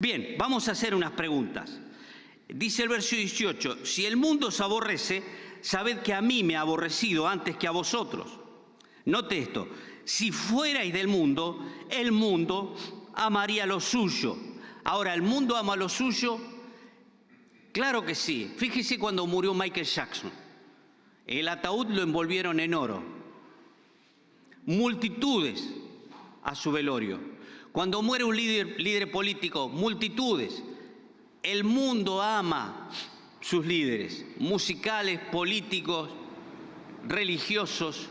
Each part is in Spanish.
Bien, vamos a hacer unas preguntas. Dice el verso 18, si el mundo os aborrece, sabed que a mí me ha aborrecido antes que a vosotros. Note esto, si fuerais del mundo, el mundo amaría lo suyo. Ahora, ¿el mundo ama lo suyo? Claro que sí. Fíjese cuando murió Michael Jackson. El ataúd lo envolvieron en oro. Multitudes a su velorio. Cuando muere un líder político, multitudes. El mundo ama sus líderes, musicales, políticos, religiosos.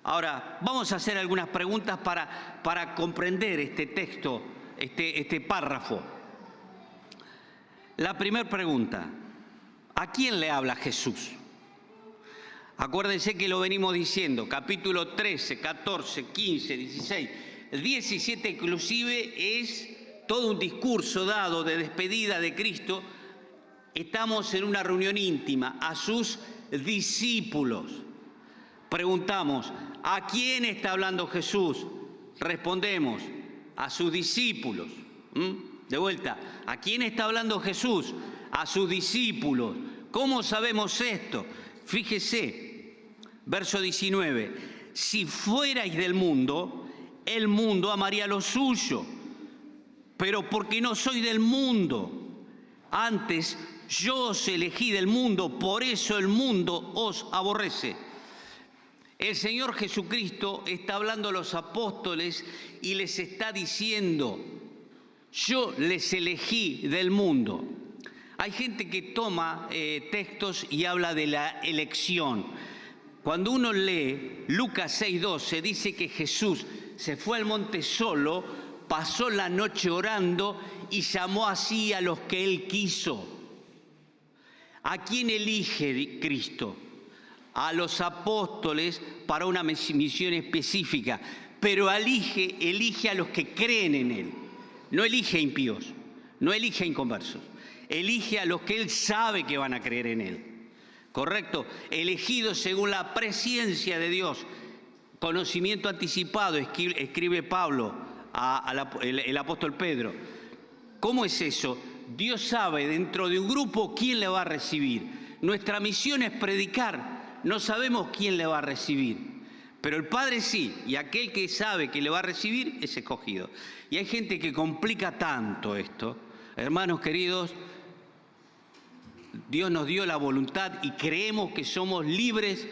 Ahora, vamos a hacer algunas preguntas para comprender este texto, este párrafo. La primera pregunta, ¿a quién le habla Jesús? Acuérdense que lo venimos diciendo, capítulo 13, 14, 15, 16, el 17 inclusive es todo un discurso dado de despedida de Cristo. Estamos en una reunión íntima a sus discípulos. Preguntamos, ¿a quién está hablando Jesús? Respondemos, a sus discípulos. De vuelta, ¿a quién está hablando Jesús? A sus discípulos. ¿Cómo sabemos esto? Fíjese, verso 19, si fuerais del mundo, el mundo amaría lo suyo, pero porque no soy del mundo, antes yo os elegí del mundo, por eso el mundo os aborrece. El Señor Jesucristo está hablando a los apóstoles y les está diciendo, yo les elegí del mundo. Hay gente que toma textos y habla de la elección. Cuando uno lee Lucas 6:12, dice que Jesús se fue al monte solo, pasó la noche orando y llamó así a los que Él quiso. ¿A quién elige Cristo? A los apóstoles para una misión específica, pero elige a los que creen en Él. No elige a impíos, no elige a inconversos. Elige a los que Él sabe que van a creer en Él. ¿Correcto? Elegidos según la presciencia de Dios. Conocimiento anticipado, escribe Pablo, el apóstol Pedro. ¿Cómo es eso? Dios sabe dentro de un grupo quién le va a recibir. Nuestra misión es predicar. No sabemos quién le va a recibir. Pero el Padre sí, y aquel que sabe que le va a recibir es escogido. Y hay gente que complica tanto esto. Hermanos queridos, Dios nos dio la voluntad y creemos que somos libres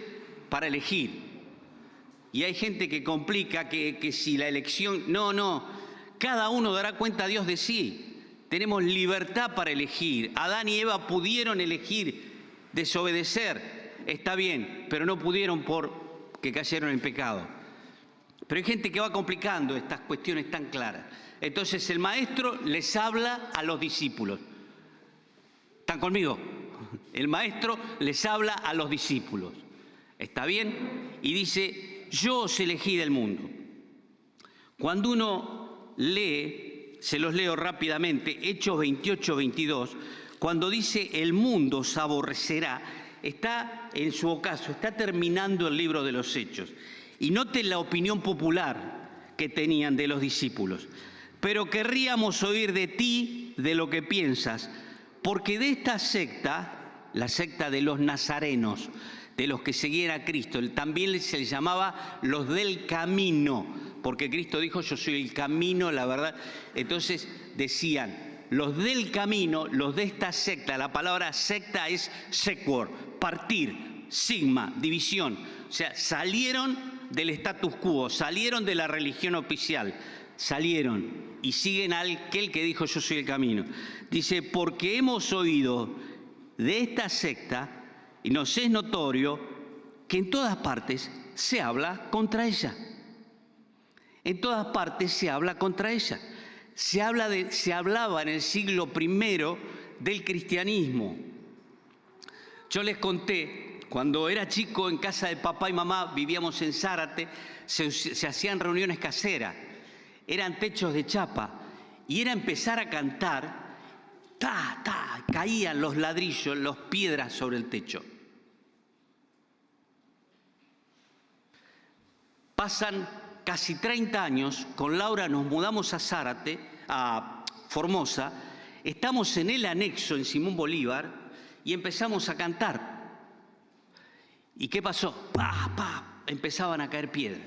para elegir. Y hay gente que complica que si la elección... No, cada uno dará cuenta a Dios de sí. Tenemos libertad para elegir. Adán y Eva pudieron elegir desobedecer, está bien, pero no pudieron porque cayeron en pecado. Pero hay gente que va complicando estas cuestiones tan claras. Entonces el maestro les habla a los discípulos. ¿Están conmigo? El maestro les habla a los discípulos. ¿Está bien? Y dice, yo os elegí del mundo. Cuando uno lee, se los leo rápidamente, Hechos 28, 22, cuando dice el mundo os aborrecerá, está en su ocaso, está terminando el libro de los Hechos. Y noten la opinión popular que tenían de los discípulos. Pero querríamos oír de ti, de lo que piensas, porque de esta secta, la secta de los nazarenos, de los que seguían a Cristo, también se les llamaba los del camino, porque Cristo dijo, yo soy el camino, la verdad. Entonces decían, los del camino, los de esta secta, la palabra secta es sequor, partir, sigma, división. O sea, salieron del status quo, salieron de la religión oficial, salieron y siguen a aquel que dijo yo soy el camino. Dice, porque hemos oído de esta secta y nos es notorio que en todas partes se habla contra ella. En todas partes se habla contra ella. Se hablaba en el siglo I del cristianismo. Yo les conté, cuando era chico en casa de papá y mamá, vivíamos en Zárate, se hacían reuniones caseras. Eran techos de chapa y era empezar a cantar, caían los ladrillos, las piedras sobre el techo. Pasan casi 30 años, con Laura nos mudamos a Zárate a Formosa, estamos en el anexo en Simón Bolívar y empezamos a cantar. ¿Y qué pasó? ¡Pah, pah! Empezaban a caer piedras.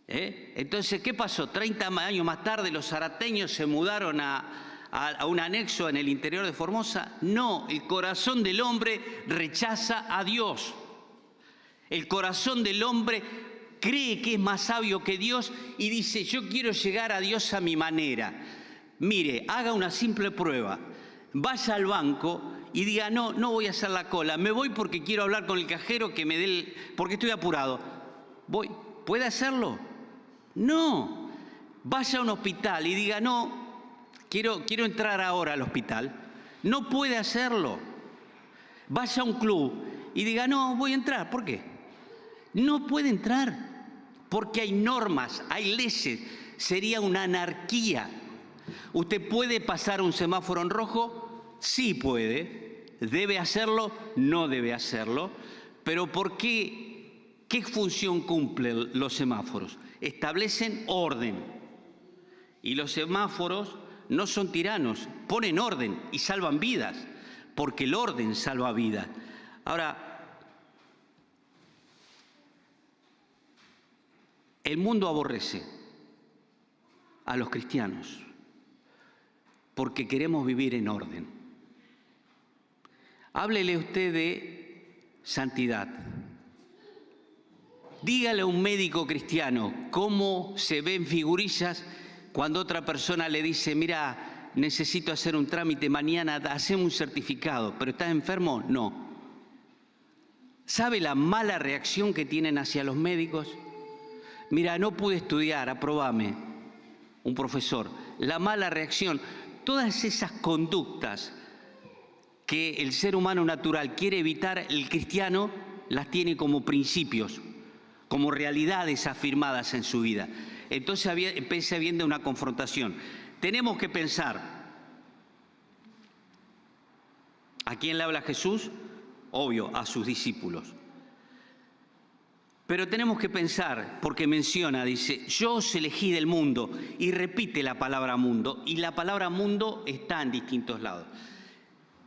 Entonces, ¿qué pasó? 30 años más tarde los zarateños se mudaron a un anexo en el interior de Formosa. No, el corazón del hombre rechaza a Dios. El corazón del hombre cree que es más sabio que Dios y dice, yo quiero llegar a Dios a mi manera. Mire, haga una simple prueba. Vaya al banco y diga, no voy a hacer la cola, me voy porque quiero hablar con el cajero que me dé porque estoy apurado. Voy. ¿Puede hacerlo? No. Vaya a un hospital y diga, no, quiero entrar ahora al hospital. No puede hacerlo. Vaya a un club y diga, no, voy a entrar. ¿Por qué? No puede entrar, porque hay normas, hay leyes. Sería una anarquía. ¿Usted puede pasar un semáforo en rojo? Sí puede. ¿Debe hacerlo? No debe hacerlo. Pero ¿por qué? ¿Qué función cumplen los semáforos? Establecen orden. Y los semáforos no son tiranos, ponen orden y salvan vidas, porque el orden salva vidas. Ahora, el mundo aborrece a los cristianos porque queremos vivir en orden. Háblele usted de santidad. Dígale a un médico cristiano cómo se ven figurillas cuando otra persona le dice, mira, necesito hacer un trámite mañana, hacemos un certificado, pero ¿estás enfermo? No. ¿Sabe la mala reacción que tienen hacia los médicos? Mira, no pude estudiar, aprobame, un profesor. La mala reacción, todas esas conductas que el ser humano natural quiere evitar, el cristiano las tiene como principios, como realidades afirmadas en su vida. Entonces empecé habiendo una confrontación. Tenemos que pensar, ¿a quién le habla Jesús? Obvio, a sus discípulos. Pero tenemos que pensar, porque menciona, dice, yo os elegí del mundo, y repite la palabra mundo, y la palabra mundo está en distintos lados.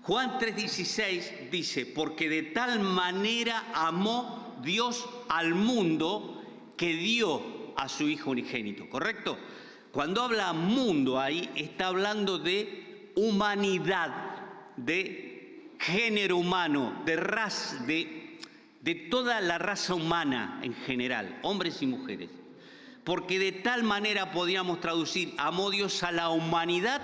Juan 3:16 dice, porque de tal manera amó Dios al mundo que dio a su Hijo unigénito, ¿correcto? Cuando habla mundo ahí, está hablando de humanidad, de género humano, de raza, de toda la raza humana en general, hombres y mujeres. Porque de tal manera podríamos traducir, amó Dios a la humanidad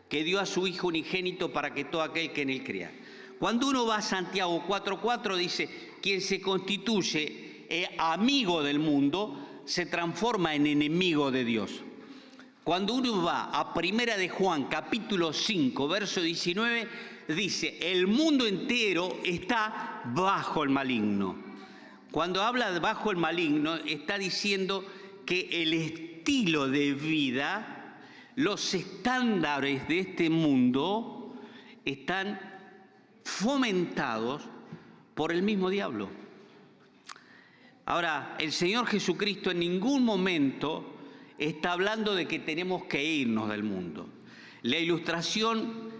que dio a su Hijo unigénito para que todo aquel que en él crea. Cuando uno va a Santiago 4:4 dice, quien se constituye amigo del mundo se transforma en enemigo de Dios. Cuando uno va a Primera de Juan, capítulo 5, verso 19, dice, el mundo entero está bajo el maligno. Cuando habla de bajo el maligno, está diciendo que el estilo de vida, los estándares de este mundo, están fomentados por el mismo diablo. Ahora, el Señor Jesucristo en ningún momento está hablando de que tenemos que irnos del mundo. La ilustración,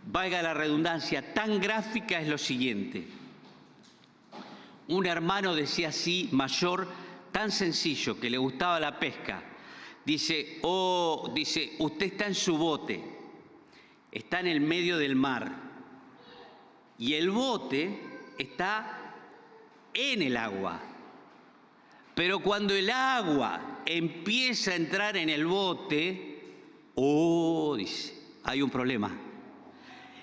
valga la redundancia, tan gráfica es lo siguiente. Un hermano decía así, mayor, tan sencillo, que le gustaba la pesca. Dice, usted está en su bote, está en el medio del mar, y el bote está en el agua. Pero cuando el agua empieza a entrar en el bote, dice, hay un problema.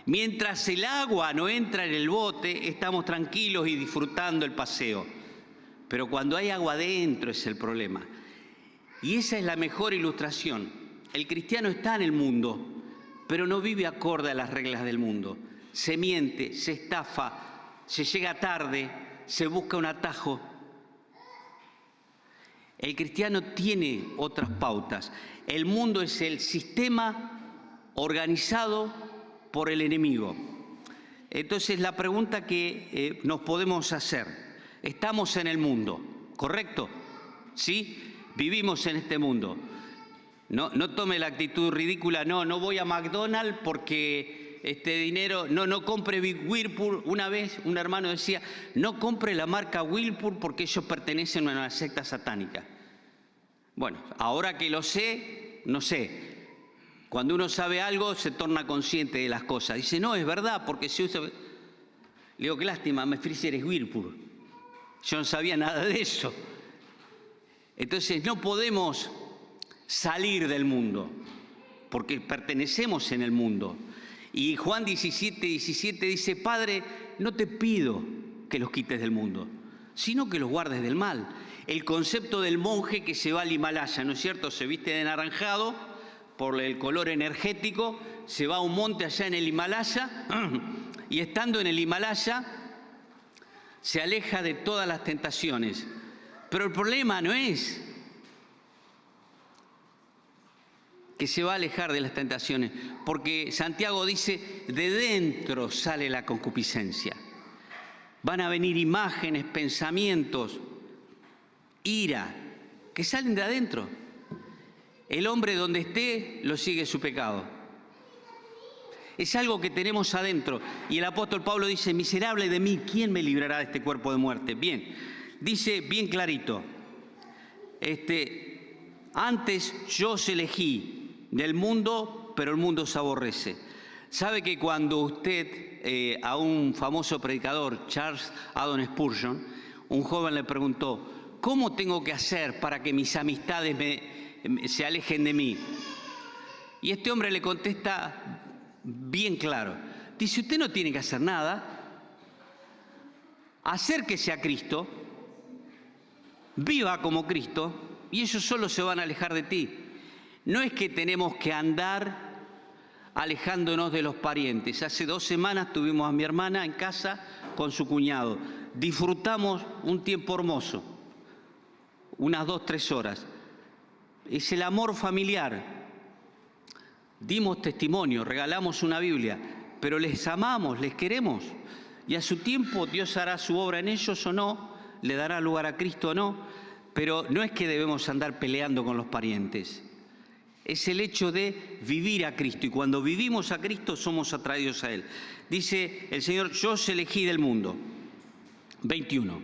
Mientras el agua no entra en el bote, estamos tranquilos y disfrutando el paseo. Pero cuando hay agua adentro es el problema. Y esa es la mejor ilustración. El cristiano está en el mundo, pero no vive acorde a las reglas del mundo. Se miente, se estafa, se llega tarde, se busca un atajo. El cristiano tiene otras pautas. El mundo es el sistema organizado por el enemigo. Entonces la pregunta que nos podemos hacer, estamos en el mundo, ¿correcto? ¿Sí? Vivimos en este mundo. No tome la actitud ridícula, no voy a McDonald's porque dinero, no compre Big Whirlpool. Una vez un hermano decía, no compre la marca Whirlpool porque ellos pertenecen a una secta satánica. Bueno, ahora que lo sé, no sé. Cuando uno sabe algo, se torna consciente de las cosas. Dice, no, es verdad, porque se usa... Le digo, qué lástima, me Freezer es Whirlpool. Yo no sabía nada de eso. Entonces, no podemos salir del mundo, porque pertenecemos en el mundo. Y Juan 17:17 dice, Padre, no te pido que los quites del mundo, sino que los guardes del mal. El concepto del monje que se va al Himalaya, ¿no es cierto? Se viste de naranjado por el color energético, se va a un monte allá en el Himalaya y estando en el Himalaya se aleja de todas las tentaciones. Pero el problema no es que se va a alejar de las tentaciones, porque Santiago dice, de dentro sale la concupiscencia. Van a venir imágenes, pensamientos, ira, que salen de adentro. El hombre donde esté, lo sigue su pecado. Es algo que tenemos adentro. Y el apóstol Pablo dice, miserable de mí, ¿quién me librará de este cuerpo de muerte? Bien, dice bien clarito, antes yo os elegí del mundo, pero el mundo os aborrece. ¿Sabe que cuando usted, a un famoso predicador, Charles Haddon Spurgeon, un joven le preguntó, ¿cómo tengo que hacer para que mis amistades se alejen de mí? Y este hombre le contesta bien claro. Dice, usted no tiene que hacer nada. Acérquese a Cristo, viva como Cristo, y ellos solo se van a alejar de ti. No es que tenemos que andar alejándonos de los parientes. Hace 2 semanas tuvimos a mi hermana en casa con su cuñado. Disfrutamos un tiempo hermoso, unas 2-3 horas. Es el amor familiar. Dimos testimonio, regalamos una Biblia, pero les amamos, les queremos. Y a su tiempo Dios hará su obra en ellos o no, le dará lugar a Cristo o no, pero no es que debemos andar peleando con los parientes. Es el hecho de vivir a Cristo, y cuando vivimos a Cristo somos atraídos a Él. Dice el Señor, yo os elegí del mundo. 21.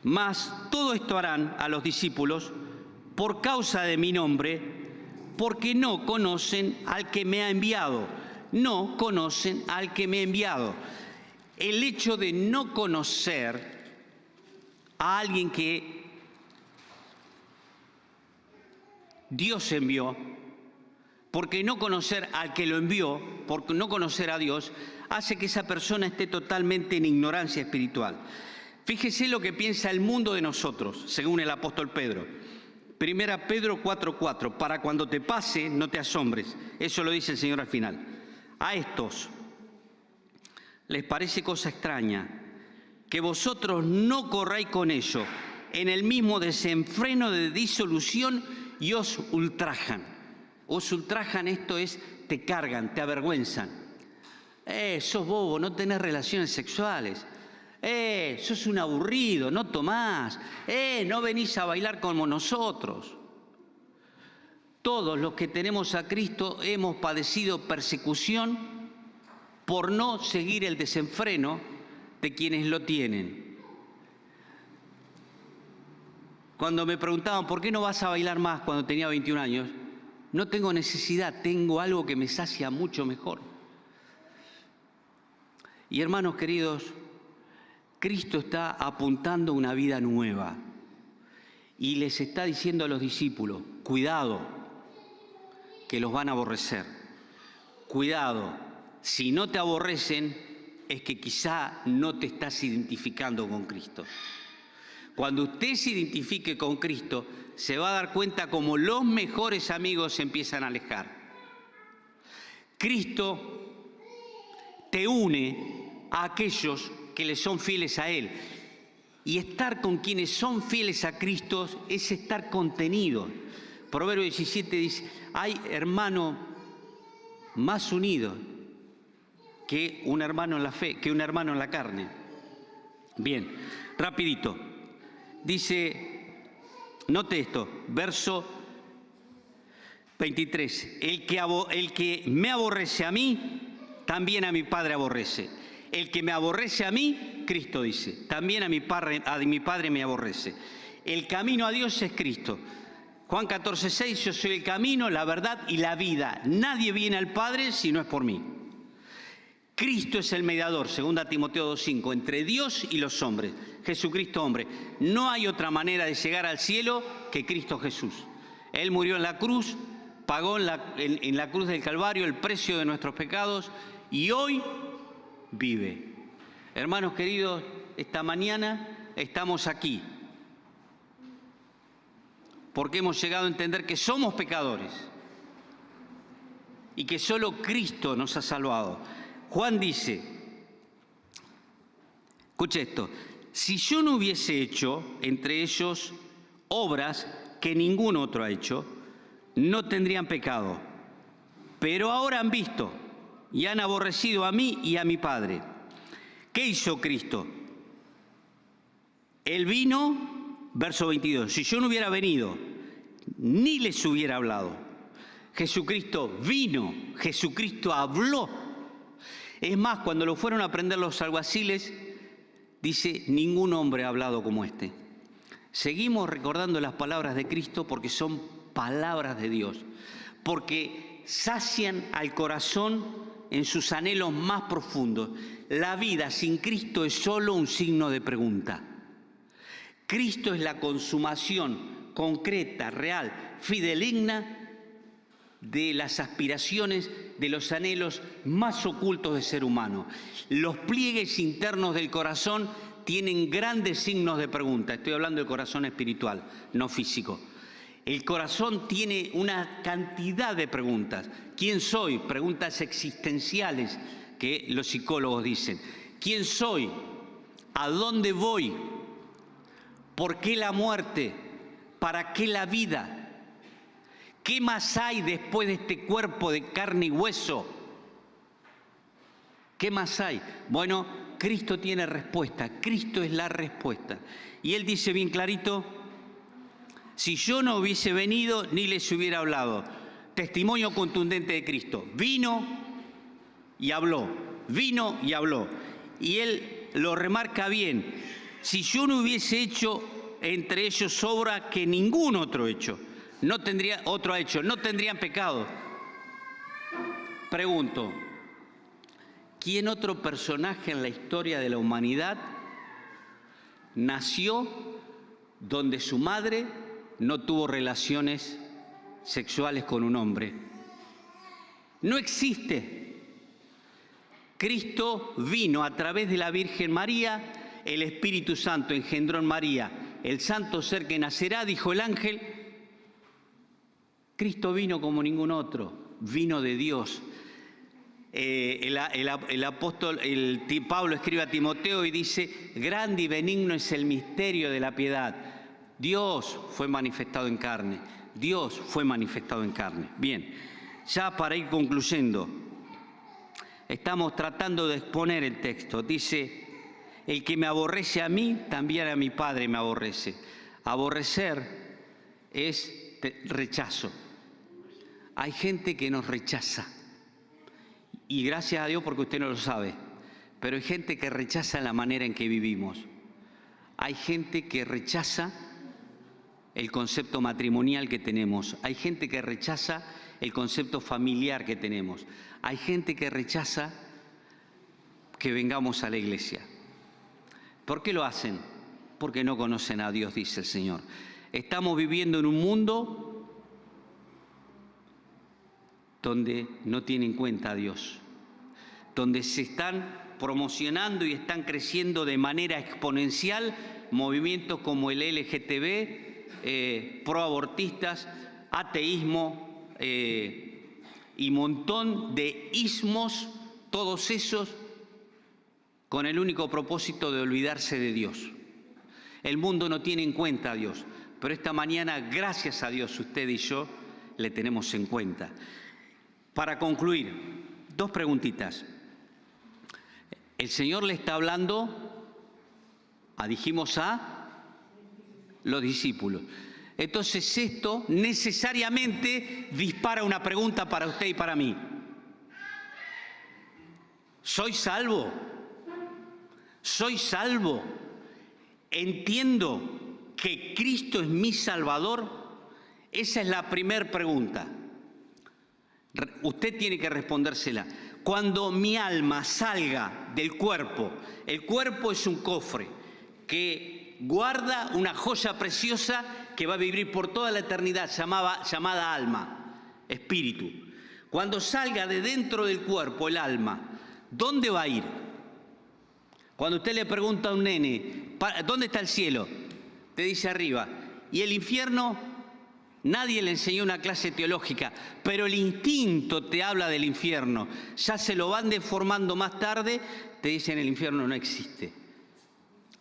Mas todo esto harán a los discípulos por causa de mi nombre, porque no conocen al que me ha enviado. No conocen al que me ha enviado. El hecho de no conocer a alguien que Dios envió, porque no conocer al que lo envió, porque no conocer a Dios, hace que esa persona esté totalmente en ignorancia espiritual. Fíjese lo que piensa el mundo de nosotros, según el apóstol Pedro. 1 Pedro 4:4, para cuando te pase, no te asombres. Eso lo dice el Señor al final. A estos les parece cosa extraña que vosotros no corráis con ello en el mismo desenfreno de disolución y os ultrajan. Os ultrajan, esto es, te cargan, te avergüenzan. Sos bobo, no tenés relaciones sexuales. Sos un aburrido, no tomás. No venís a bailar como nosotros. Todos los que tenemos a Cristo hemos padecido persecución por no seguir el desenfreno de quienes lo tienen. Cuando me preguntaban, ¿por qué no vas a bailar más cuando tenía 21 años? No tengo necesidad, tengo algo que me sacia mucho mejor. Y hermanos queridos, Cristo está apuntando una vida nueva y les está diciendo a los discípulos, cuidado, que los van a aborrecer. Cuidado, si no te aborrecen, es que quizá no te estás identificando con Cristo. Cuando usted se identifique con Cristo, se va a dar cuenta cómo los mejores amigos se empiezan a alejar. Cristo te une a aquellos que le son fieles a Él. Y estar con quienes son fieles a Cristo es estar contenido. Proverbio 17 dice, hay hermano más unido que un hermano en la fe, que un hermano en la carne. Bien, rapidito. Dice, note esto, verso 23. El que me aborrece a mí, también a mi Padre aborrece. El que me aborrece a mí, Cristo dice, también a mi Padre me aborrece. El camino a Dios es Cristo. Juan 14:6, yo soy el camino, la verdad y la vida. Nadie viene al Padre si no es por mí. Cristo es el mediador, 2 Timoteo 2:5, entre Dios y los hombres. Jesucristo hombre. No hay otra manera de llegar al cielo que Cristo Jesús. Él murió en la cruz, pagó en la cruz del Calvario el precio de nuestros pecados y hoy vive. Hermanos queridos, esta mañana estamos aquí porque hemos llegado a entender que somos pecadores y que solo Cristo nos ha salvado. Juan dice, escuche esto, si yo no hubiese hecho entre ellos obras que ningún otro ha hecho, no tendrían pecado. Pero ahora han visto y han aborrecido a mí y a mi Padre. ¿Qué hizo Cristo? Él vino, verso 22, si yo no hubiera venido, ni les hubiera hablado. Jesucristo vino, Jesucristo habló. Es más, cuando lo fueron a prender los alguaciles, dice, ningún hombre ha hablado como este. Seguimos recordando las palabras de Cristo porque son palabras de Dios, porque sacian al corazón en sus anhelos más profundos. La vida sin Cristo es solo un signo de pregunta. Cristo es la consumación concreta, real, fidedigna de las aspiraciones, de los anhelos más ocultos del ser humano. Los pliegues internos del corazón tienen grandes signos de pregunta. Estoy hablando del corazón espiritual, no físico. El corazón tiene una cantidad de preguntas. ¿Quién soy? Preguntas existenciales que los psicólogos dicen. ¿Quién soy? ¿A dónde voy? ¿Por qué la muerte? ¿Para qué la vida? ¿Qué más hay después de este cuerpo de carne y hueso? ¿Qué más hay? Bueno, Cristo tiene respuesta, Cristo es la respuesta. Y Él dice bien clarito, si yo no hubiese venido ni les hubiera hablado. Testimonio contundente de Cristo. Vino y habló, vino y habló. Y Él lo remarca bien, si yo no hubiese hecho entre ellos obra que ningún otro ha hecho, no tendrían pecado. Pregunto, ¿quién otro personaje en la historia de la humanidad nació donde su madre no tuvo relaciones sexuales con un hombre? No existe. Cristo vino a través de la Virgen María, el Espíritu Santo engendró en María el santo ser que nacerá, dijo el ángel. Cristo vino como ningún otro, vino de Dios. El apóstol Pablo escribe a Timoteo y dice, grande y benigno es el misterio de la piedad. Dios fue manifestado en carne, Dios fue manifestado en carne. Bien, ya para ir concluyendo, estamos tratando de exponer el texto. Dice, el que me aborrece a mí, también a mi Padre me aborrece. Aborrecer es rechazo. Hay gente que nos rechaza. Y gracias a Dios porque usted no lo sabe, pero hay gente que rechaza la manera en que vivimos. Hay gente que rechaza el concepto matrimonial que tenemos. Hay gente que rechaza el concepto familiar que tenemos. Hay gente que rechaza que vengamos a la iglesia. ¿Por qué lo hacen? Porque no conocen a Dios, dice el Señor. Estamos viviendo en un mundo donde no tienen en cuenta a Dios, donde se están promocionando y están creciendo de manera exponencial movimientos como el LGTB, proabortistas, ateísmo y montón de ismos, todos esos con el único propósito de olvidarse de Dios. El mundo no tiene en cuenta a Dios, pero esta mañana, gracias a Dios, usted y yo le tenemos en cuenta. Para concluir, dos preguntitas. El Señor le está hablando, dijimos, a los discípulos. Entonces esto necesariamente dispara una pregunta para usted y para mí. ¿Soy salvo? ¿Soy salvo? ¿Entiendo que Cristo es mi Salvador? Esa es la primera pregunta. Usted tiene que respondérsela. Cuando mi alma salga del cuerpo, el cuerpo es un cofre que guarda una joya preciosa que va a vivir por toda la eternidad, llamada alma, espíritu. Cuando salga de dentro del cuerpo el alma, ¿dónde va a ir? Cuando usted le pregunta a un nene, ¿dónde está el cielo? Te dice arriba. ¿Y el infierno? Nadie le enseñó una clase teológica, pero el instinto te habla del infierno. Ya se lo van deformando más tarde, te dicen el infierno no existe.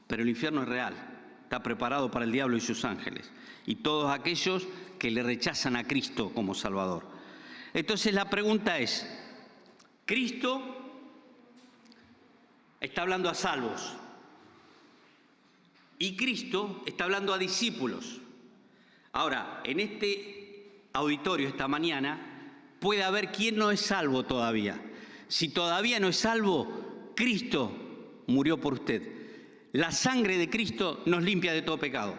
Pero el infierno es real, está preparado para el diablo y sus ángeles, y todos aquellos que le rechazan a Cristo como Salvador. Entonces la pregunta es, Cristo está hablando a salvos, y Cristo está hablando a discípulos. Ahora, en este auditorio esta mañana puede haber quien no es salvo todavía. Si todavía no es salvo, Cristo murió por usted. La sangre de Cristo nos limpia de todo pecado.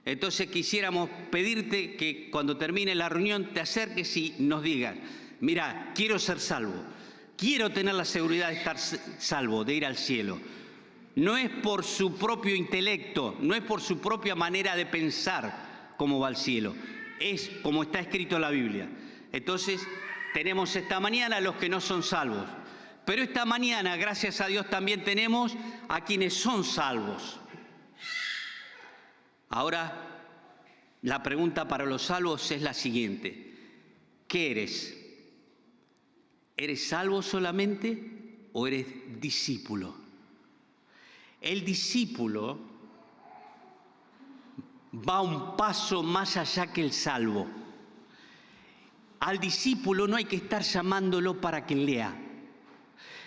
Entonces quisiéramos pedirte que cuando termine la reunión te acerques y nos digas, mira, quiero ser salvo, quiero tener la seguridad de estar salvo, de ir al cielo. No es por su propio intelecto, no es por su propia manera de pensar cómo va al cielo, es como está escrito en la Biblia. Entonces tenemos esta mañana a los que no son salvos. Pero esta mañana, gracias a Dios, también tenemos a quienes son salvos. Ahora, la pregunta para los salvos es la siguiente. ¿Qué eres? ¿Eres salvo solamente o eres discípulo? El discípulo va un paso más allá que el salvo. Al discípulo no hay que estar llamándolo para que lea.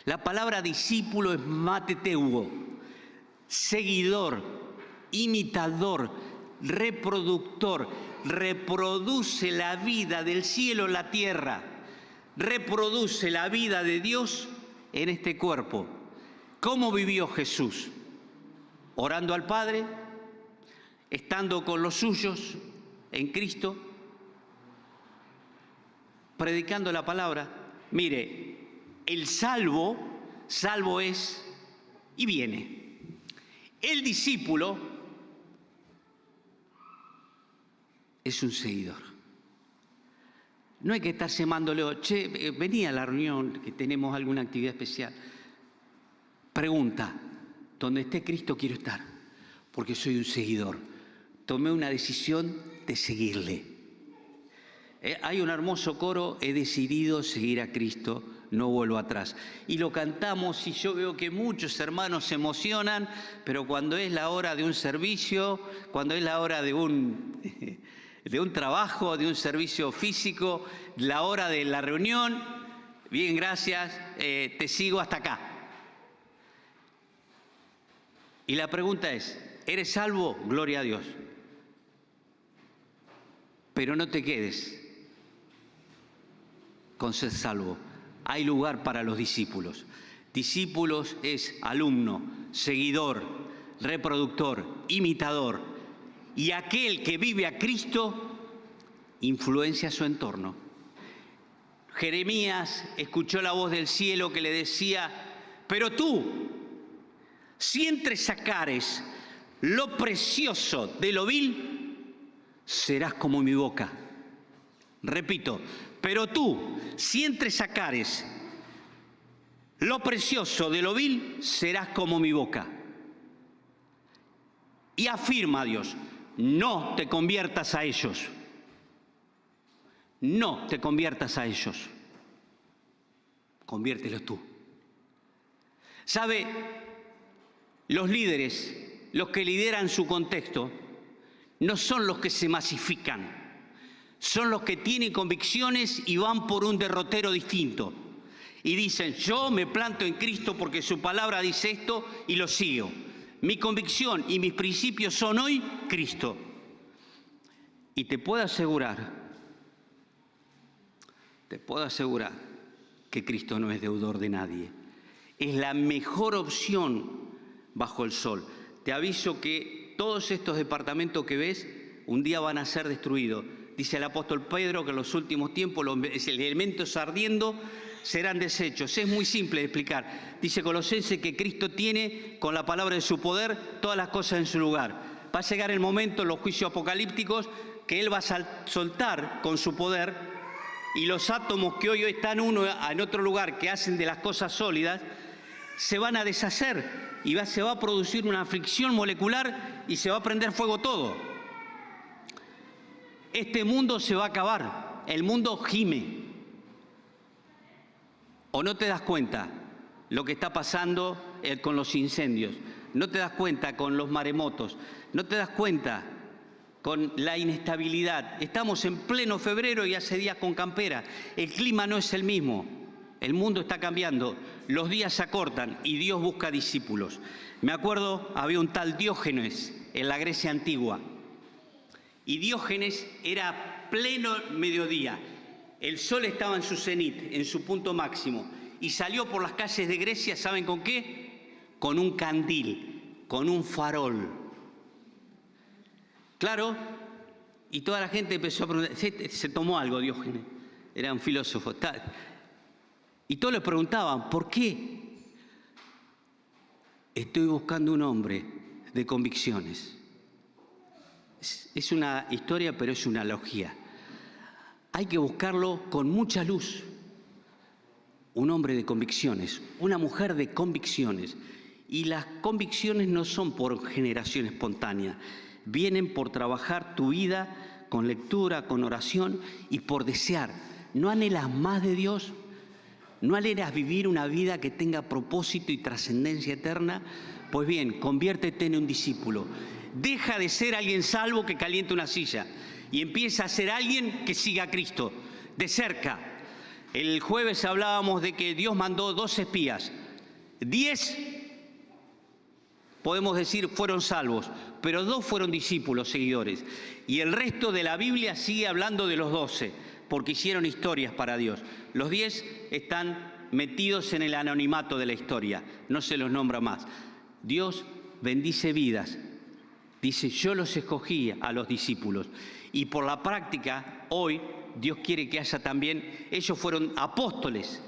La palabra discípulo es mateteuo, seguidor, imitador, reproductor, reproduce la vida del cielo en la tierra, reproduce la vida de Dios en este cuerpo. ¿Cómo vivió Jesús? Orando al Padre, estando con los suyos en Cristo, predicando la palabra. Mire, el salvo es y viene. El discípulo es un seguidor. No hay que estar llamándole, che, vení a la reunión, que tenemos alguna actividad especial. Pregunta, donde esté Cristo quiero estar, porque soy un seguidor. Tomé una decisión de seguirle. Hay un hermoso coro, he decidido seguir a Cristo, no vuelvo atrás. Y lo cantamos y yo veo que muchos hermanos se emocionan, pero cuando es la hora de un servicio, cuando es la hora de un trabajo, de un servicio físico, la hora de la reunión, bien, gracias, te sigo hasta acá. Y la pregunta es, ¿eres salvo? Gloria a Dios. Pero no te quedes con ser salvo. Hay lugar para los discípulos. Discípulos es alumno, seguidor, reproductor, imitador. Y aquel que vive a Cristo influencia su entorno. Jeremías escuchó la voz del cielo que le decía, pero tú, si entresacares lo precioso de lo vil, serás como mi boca. Repito, pero tú, si entresacares lo precioso de lo vil, serás como mi boca. Y afirma Dios, no te conviertas a ellos. No te conviertas a ellos. Conviértelos tú. ¿Sabe? Los líderes, los que lideran su contexto, no son los que se masifican. Son los que tienen convicciones y van por un derrotero distinto. Y dicen, yo me planto en Cristo porque su palabra dice esto y lo sigo. Mi convicción y mis principios son hoy Cristo. Y te puedo asegurar que Cristo no es deudor de nadie. Es la mejor opción bajo el sol. Te aviso que todos estos departamentos que ves un día van a ser destruidos. Dice el apóstol Pedro que en los últimos tiempos los elementos ardiendo serán deshechos. Es muy simple de explicar. Dice Colosenses que Cristo tiene con la palabra de su poder todas las cosas en su lugar. Va a llegar el momento en los juicios apocalípticos que Él va a soltar con su poder, y los átomos que hoy están uno en otro lugar, que hacen de las cosas sólidas, se van a deshacer y se va a producir una fricción molecular y se va a prender fuego todo. Este mundo se va a acabar, el mundo gime. ¿O no te das cuenta lo que está pasando con los incendios? ¿No te das cuenta con los maremotos? ¿No te das cuenta con la inestabilidad? Estamos en pleno febrero y hace días con campera. El clima no es el mismo. El mundo está cambiando. Los días se acortan y Dios busca discípulos. Me acuerdo, había un tal Diógenes en la Grecia antigua. Y Diógenes era pleno mediodía. El sol estaba en su cenit, en su punto máximo. Y salió por las calles de Grecia, ¿saben con qué? Con un candil, con un farol. Claro, y toda la gente empezó a preguntar, se tomó algo Diógenes, era un filósofo. Y todos le preguntaban, ¿por qué? Estoy buscando un hombre de convicciones. Es una historia, pero es una analogía. Hay que buscarlo con mucha luz. Un hombre de convicciones, una mujer de convicciones. Y las convicciones no son por generación espontánea. Vienen por trabajar tu vida con lectura, con oración y por desear. ¿No anhelas más de Dios? ¿No anhelas vivir una vida que tenga propósito y trascendencia eterna? Pues bien, conviértete en un discípulo. Deja de ser alguien salvo que caliente una silla y empieza a ser alguien que siga a Cristo de cerca. El jueves hablábamos de que Dios mandó 2 espías. 10, podemos decir, fueron salvos, pero 2 fueron discípulos, seguidores. Y el resto de la Biblia sigue hablando de los 12, porque hicieron historias para Dios. Los 10 están metidos en el anonimato de la historia, no se los nombra más. Dios bendice vidas. Dice, yo los escogí a los discípulos. Y por la práctica, hoy, Dios quiere que haya también, ellos fueron apóstoles,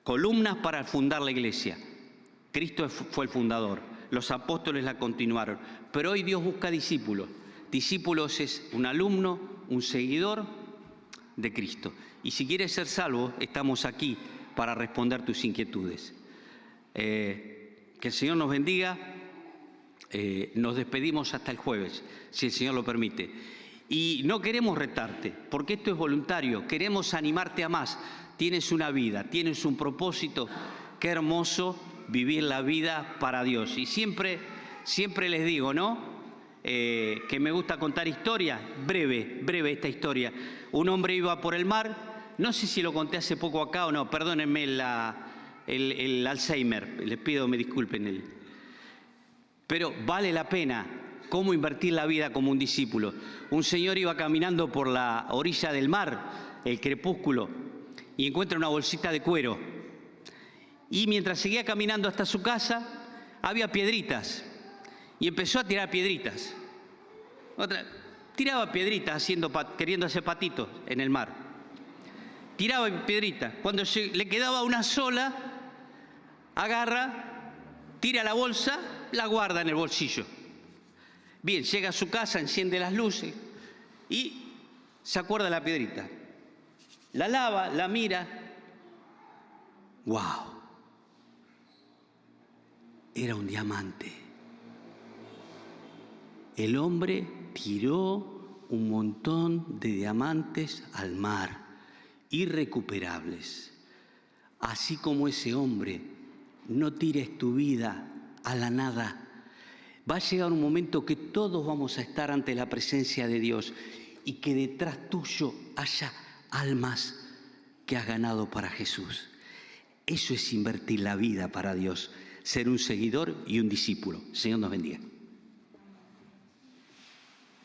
columnas para fundar la iglesia. Cristo fue el fundador, los apóstoles la continuaron. Pero hoy Dios busca discípulos. Discípulos es un alumno, un seguidor de Cristo. Y si quieres ser salvo, estamos aquí para responder tus inquietudes. Que el Señor nos bendiga. Nos despedimos hasta el jueves, si el Señor lo permite. Y no queremos retarte, porque esto es voluntario. Queremos animarte a más. Tienes una vida, tienes un propósito. Qué hermoso vivir la vida para Dios. Y siempre les digo, ¿no? Que me gusta contar historias. Breve esta historia. Un hombre iba por el mar. No sé si lo conté hace poco acá o no. Perdónenme el Alzheimer. Les pido me disculpen pero vale la pena cómo invertir la vida como un discípulo. Un señor iba caminando por la orilla del mar, el crepúsculo, y encuentra una bolsita de cuero. Y mientras seguía caminando hasta su casa, había piedritas. Y empezó a tirar piedritas. Tiraba piedritas queriendo hacer patitos en el mar. Tiraba piedritas. Cuando le quedaba una sola, agarra, tira la bolsa, la guarda en el bolsillo. Bien, llega a su casa, enciende las luces y se acuerda de la piedrita. La lava, la mira. ¡Wow! Era un diamante. El hombre tiró un montón de diamantes al mar, irrecuperables. Así como ese hombre, no tires tu vida a la nada. Va a llegar un momento que todos vamos a estar ante la presencia de Dios y que detrás tuyo haya almas que has ganado para Jesús. Eso es invertir la vida para Dios, ser un seguidor y un discípulo. Señor nos bendiga.